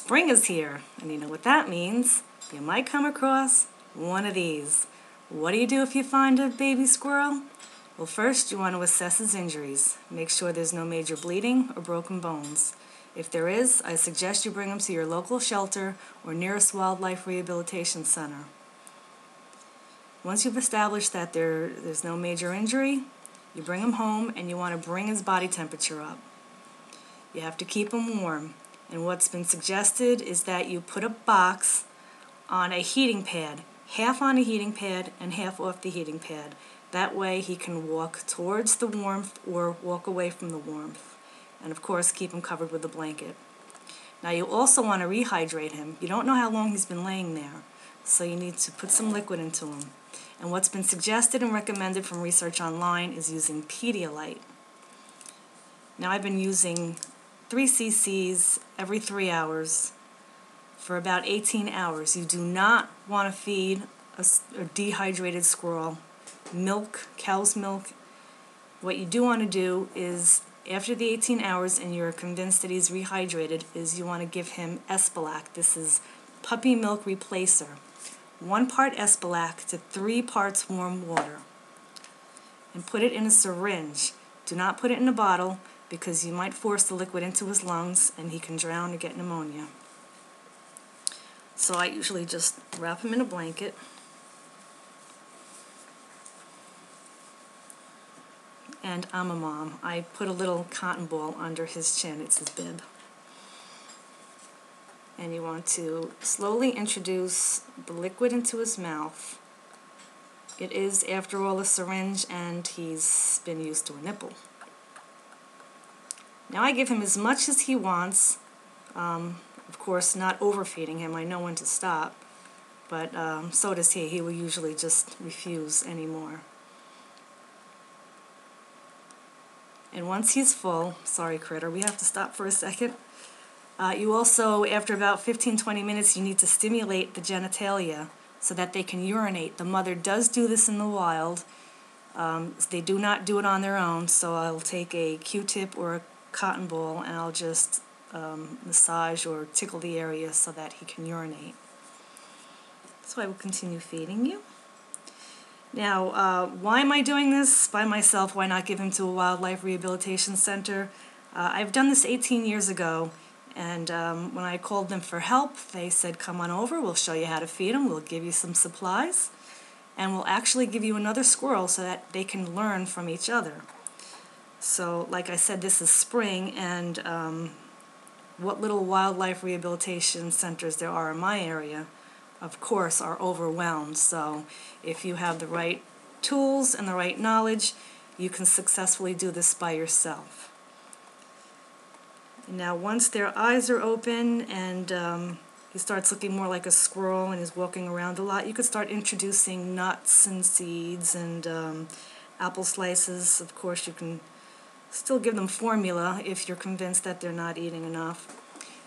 Spring is here, and you know what that means. You might come across one of these. What do you do if you find a baby squirrel? Well, first you want to assess his injuries. Make sure there's no major bleeding or broken bones. If there is, I suggest you bring him to your local shelter or nearest wildlife rehabilitation center. Once you've established that there's no major injury, you bring him home and you want to bring his body temperature up. You have to keep him warm. And what's been suggested is that you put a box on a heating pad, half on a heating pad and half off the heating pad. That way he can walk towards the warmth or walk away from the warmth. And of course keep him covered with a blanket. Now you also want to rehydrate him. You don't know how long he's been laying there, so you need to put some liquid into him. And what's been suggested and recommended from research online is using Pedialyte. Now I've been using 3 cc's every 3 hours for about 18 hours. You do not want to feed a dehydrated squirrel milk, cow's milk. What you do want to do is, after the 18 hours and you're convinced that he's rehydrated, is you want to give him Espalac. This is puppy milk replacer. 1 part Espalac to 3 parts warm water. And put it in a syringe. Do not put it in a bottle because you might force the liquid into his lungs and he can drown or get pneumonia. So I usually just wrap him in a blanket. And I'm a mom. I put a little cotton ball under his chin. It's his bib. And you want to slowly introduce the liquid into his mouth. It is, after all, a syringe, and he's been used to a nipple. Now I give him as much as he wants. Of course, not overfeeding him. I know when to stop. But so does he. He will usually just refuse anymore. And once he's full, sorry critter, we have to stop for a second. You also, after about 15-20 minutes, you need to stimulate the genitalia so that they can urinate. The mother does do this in the wild. They do not do it on their own, so I'll take a Q-tip or a cotton ball and I'll just massage or tickle the area so that he can urinate. So I will continue feeding you. Now, why am I doing this by myself? Why not give him to a wildlife rehabilitation center? I've done this 18 years ago, and when I called them for help, they said, come on over, we'll show you how to feed him, we'll give you some supplies, and we'll actually give you another squirrel so that they can learn from each other. So, like I said, this is spring, and what little wildlife rehabilitation centers there are in my area, of course, are overwhelmed. So if you have the right tools and the right knowledge, you can successfully do this by yourself. Now once their eyes are open and he starts looking more like a squirrel and is walking around a lot, you could start introducing nuts and seeds and apple slices. Of course, you can still give them formula if you're convinced that they're not eating enough.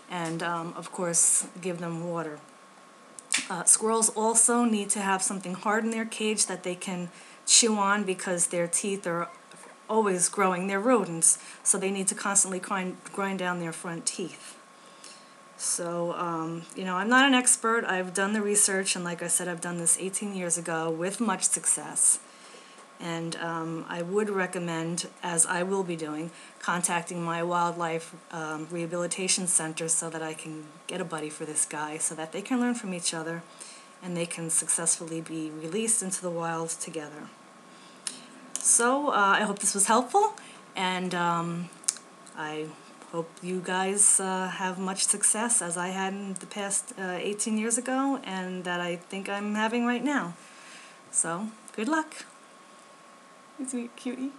And of course, give them water. Squirrels also need to have something hard in their cage that they can chew on because their teeth are always growing. They're rodents, so they need to constantly grind down their front teeth. So, you know, I'm not an expert. I've done the research, and like I said, I've done this 18 years ago with much success. And I would recommend, as I will be doing, contacting my wildlife rehabilitation center so that I can get a buddy for this guy so that they can learn from each other and they can successfully be released into the wild together. So I hope this was helpful, and I hope you guys have much success as I had in the past 18 years ago and that I think I'm having right now. So, good luck. Isn't he a cutie?